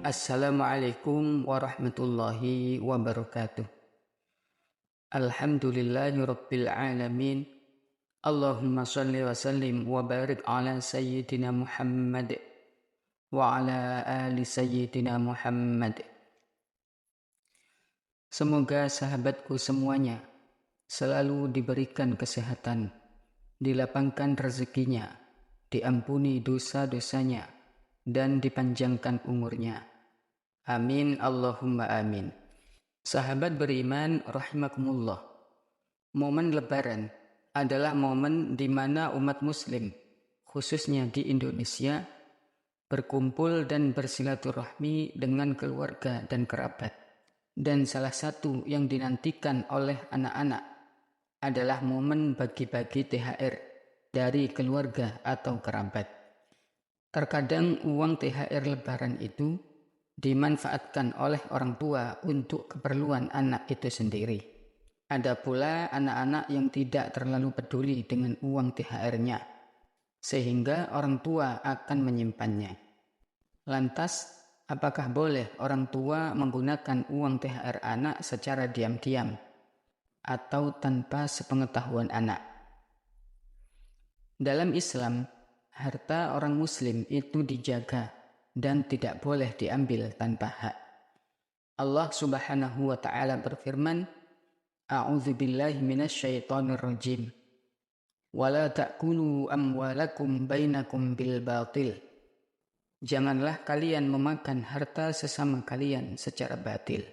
Assalamualaikum warahmatullahi wabarakatuh. Alhamdulillahi rabbil alamin. Allahumma salli wa sallim wa barik ala sayyidina Muhammad wa ala ali sayyidina Muhammad. Semoga sahabatku semuanya selalu diberikan kesehatan, dilapangkan rezekinya, diampuni dosa-dosanya, dan dipanjangkan umurnya. Amin Allahumma amin. Sahabat beriman rahimakumullah. Momen Lebaran adalah momen di mana umat muslim, khususnya di Indonesia, berkumpul dan bersilaturahmi dengan keluarga dan kerabat. Dan salah satu yang dinantikan oleh anak-anak adalah momen bagi-bagi THR dari keluarga atau kerabat. Terkadang uang THR Lebaran itu dimanfaatkan oleh orang tua untuk keperluan anak itu sendiri. Ada pula anak-anak yang tidak terlalu peduli dengan uang THR-nya, sehingga orang tua akan menyimpannya. Lantas, apakah boleh orang tua menggunakan uang THR anak secara diam-diam atau tanpa sepengetahuan anak? Dalam Islam, harta orang Muslim itu dijaga dan tidak boleh diambil tanpa hak. Allah Subhanahu wa taala berfirman, A'udzubillahi minasyaitonir rajim. Wala ta'kulu amwalakum bainakum bil batil. Janganlah kalian memakan harta sesama kalian secara batil.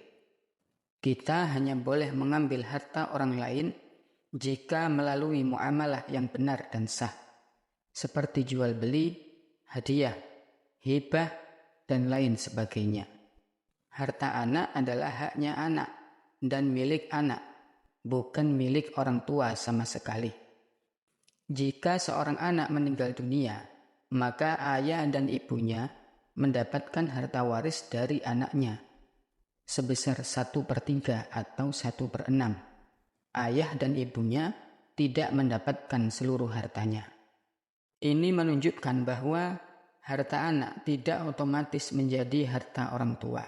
Kita hanya boleh mengambil harta orang lain jika melalui muamalah yang benar dan sah, seperti jual beli, hadiah, hibah, dan lain sebagainya. Harta anak adalah haknya anak dan milik anak, bukan milik orang tua sama sekali. Jika seorang anak meninggal dunia, maka ayah dan ibunya mendapatkan harta waris dari anaknya sebesar 1/3 atau 1/6. Ayah dan ibunya tidak mendapatkan seluruh hartanya. Ini menunjukkan bahwa harta anak tidak otomatis menjadi harta orang tua,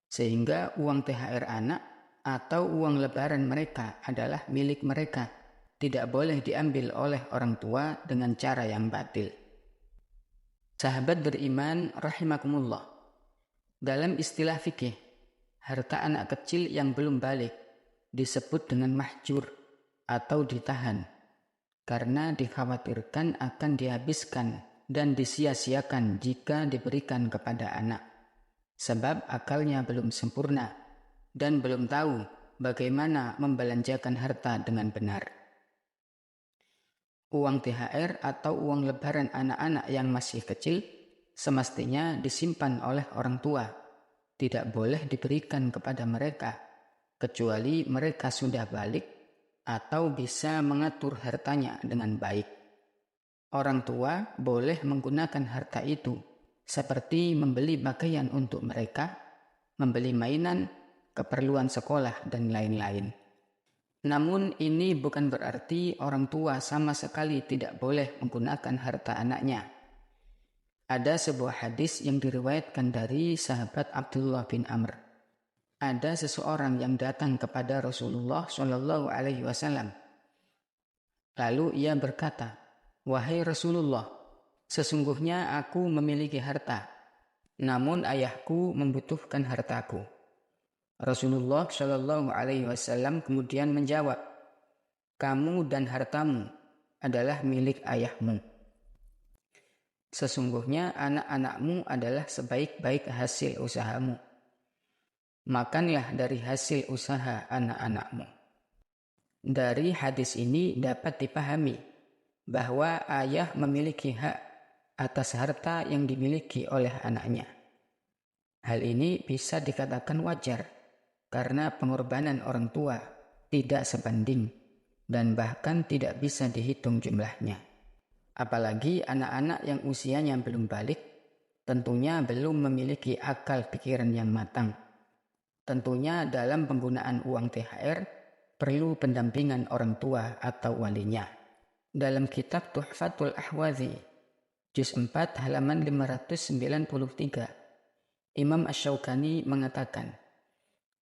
sehingga uang THR anak atau uang lebaran mereka adalah milik mereka, tidak boleh diambil oleh orang tua dengan cara yang batil. Sahabat beriman rahimakumullah, dalam istilah fikih, harta anak kecil yang belum balik disebut dengan mahjur atau ditahan, karena dikhawatirkan akan dihabiskan dan disia-siakan jika diberikan kepada anak, sebab akalnya belum sempurna dan belum tahu bagaimana membelanjakan harta dengan benar. Uang THR atau uang lebaran anak-anak yang masih kecil semestinya disimpan oleh orang tua, tidak boleh diberikan kepada mereka, kecuali mereka sudah balik atau bisa mengatur hartanya dengan baik. Orang tua boleh menggunakan harta itu seperti membeli pakaian untuk mereka, membeli mainan, keperluan sekolah, dan lain-lain. Namun ini bukan berarti orang tua sama sekali tidak boleh menggunakan harta anaknya. Ada sebuah hadis yang diriwayatkan dari sahabat Abdullah bin Amr. Ada seseorang yang datang kepada Rasulullah SAW. Lalu ia berkata, "Wahai Rasulullah, sesungguhnya aku memiliki harta, namun ayahku membutuhkan hartaku." Rasulullah SAW kemudian menjawab, "Kamu dan hartamu adalah milik ayahmu. Sesungguhnya anak-anakmu adalah sebaik-baik hasil usahamu. Makanlah dari hasil usaha anak-anakmu." Dari hadis ini dapat dipahami bahwa ayah memiliki hak atas harta yang dimiliki oleh anaknya. Hal ini bisa dikatakan wajar karena pengorbanan orang tua tidak sebanding dan bahkan tidak bisa dihitung jumlahnya. Apalagi anak-anak yang usianya belum balik, tentunya belum memiliki akal pikiran yang matang. Tentunya dalam penggunaan uang THR perlu pendampingan orang tua atau walinya. Dalam kitab Tuhfatul Ahwazi, juz 4 halaman 593, Imam Asy-Syaukani mengatakan,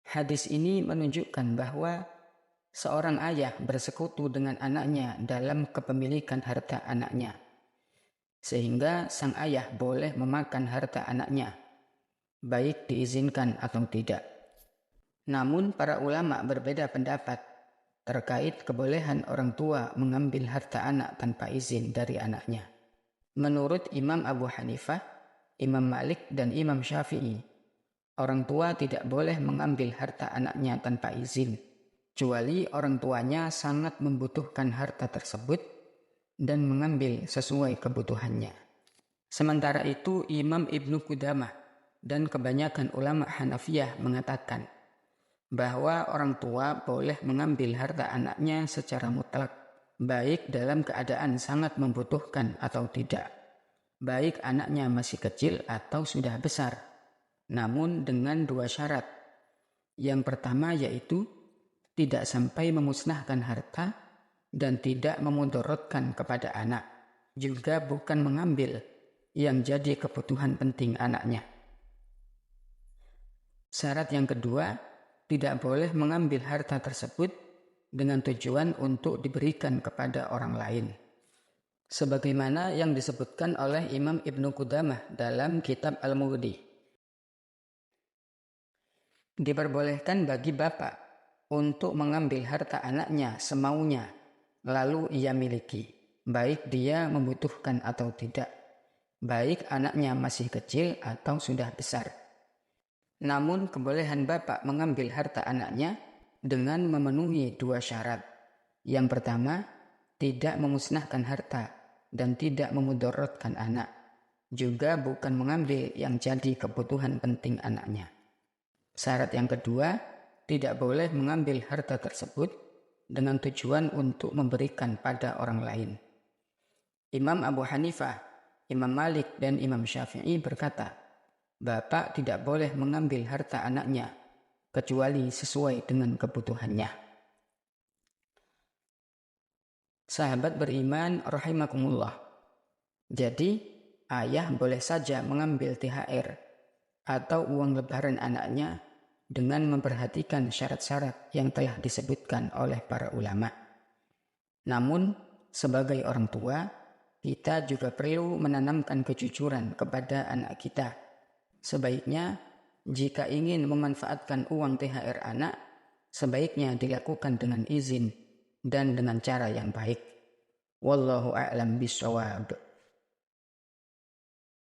hadis ini menunjukkan bahwa seorang ayah bersekutu dengan anaknya dalam kepemilikan harta anaknya, sehingga sang ayah boleh memakan harta anaknya, baik diizinkan atau tidak. Namun para ulama berbeda pendapat terkait kebolehan orang tua mengambil harta anak tanpa izin dari anaknya. Menurut Imam Abu Hanifah, Imam Malik, dan Imam Syafi'i, orang tua tidak boleh mengambil harta anaknya tanpa izin, kecuali orang tuanya sangat membutuhkan harta tersebut dan mengambil sesuai kebutuhannya. Sementara itu, Imam Ibnu Qudamah dan kebanyakan ulama Hanafiyah mengatakan bahwa orang tua boleh mengambil harta anaknya secara mutlak, baik dalam keadaan sangat membutuhkan atau tidak, baik anaknya masih kecil atau sudah besar, namun dengan 2 syarat. Yang pertama yaitu tidak sampai memusnahkan harta dan tidak memudaratkan kepada anak, juga bukan mengambil yang jadi kebutuhan penting anaknya. Syarat yang kedua, tidak boleh mengambil harta tersebut dengan tujuan untuk diberikan kepada orang lain, sebagaimana yang disebutkan oleh Imam Ibnu Qudamah dalam kitab Al-Mughni. Diperbolehkan bagi bapak untuk mengambil harta anaknya semaunya, lalu ia miliki, baik dia membutuhkan atau tidak, baik anaknya masih kecil atau sudah besar. Namun kebolehan bapak mengambil harta anaknya dengan memenuhi 2 syarat. Yang pertama, tidak memusnahkan harta dan tidak memudaratkan anak, juga bukan mengambil yang jadi kebutuhan penting anaknya. Syarat yang kedua, tidak boleh mengambil harta tersebut dengan tujuan untuk memberikan pada orang lain. Imam Abu Hanifah, Imam Malik, dan Imam Syafi'i berkata, bapak tidak boleh mengambil harta anaknya kecuali sesuai dengan kebutuhannya. Sahabat beriman rahimakumullah. Jadi, ayah boleh saja mengambil THR atau uang lebaran anaknya dengan memperhatikan syarat-syarat yang telah disebutkan oleh para ulama. Namun, sebagai orang tua, kita juga perlu menanamkan kejujuran kepada anak kita. Sebaiknya, jika ingin memanfaatkan uang THR anak, sebaiknya dilakukan dengan izin dan dengan cara yang baik. Wallahu a'lam bishawab.